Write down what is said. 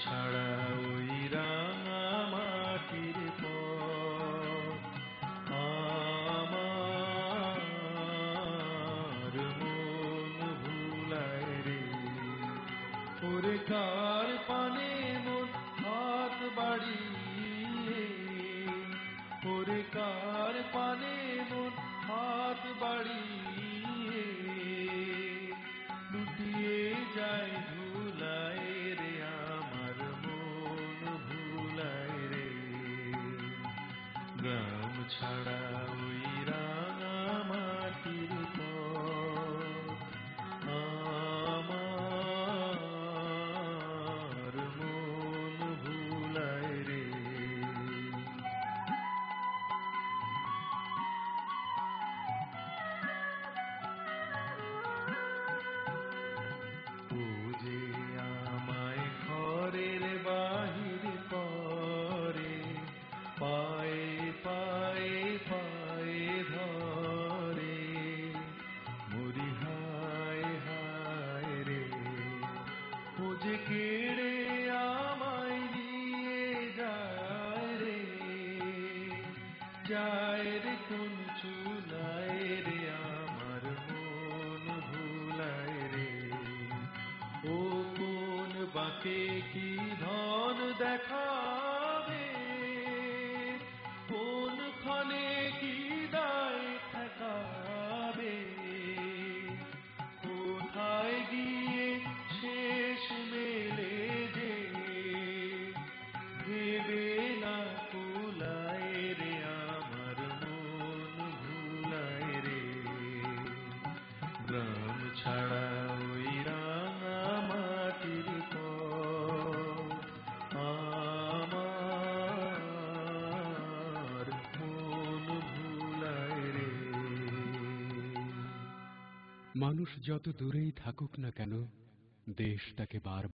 ছাড়া ওই রাঙা মাটির পথ আমার মন ভুলায় রে। ওরে কার পানে মন হাত বাড়িয়ে, ওরে কার পানে মন হাত বাড়িয়ে লুটিয়ে যায় ধুলায় রে, আমার মন ভুলায় রে। গ্রাম ছাড়া ওই রাঙা মাটির পথ আমার মন ভুলায় রে। ও যে আমায় ঘরের বাহির করে, পায়ে পায়ে পায়ে ধরে, মরি হায় হায় রে। ও যে কেড়ে আমায় নিয়ে যায় রে, যায় রে কোন চুলায় রে, আমার মন ভুলায় রে। ও কোন বাঁকে কি ধন দেখাবে, কোন ক্ষণে কি দায় ঠেকাবে, কোথায় গিয়ে শেষ মেলে যে ভেবে না কুলায় রে, আমার মন ভুলায় রে। গ্রাম ছাড়া ওই রাঙা মাটির পথ আমার মন ভুলায় রে। মানুষ যত দূরেই থাকুক না কেন, দেশ তাকে বারবার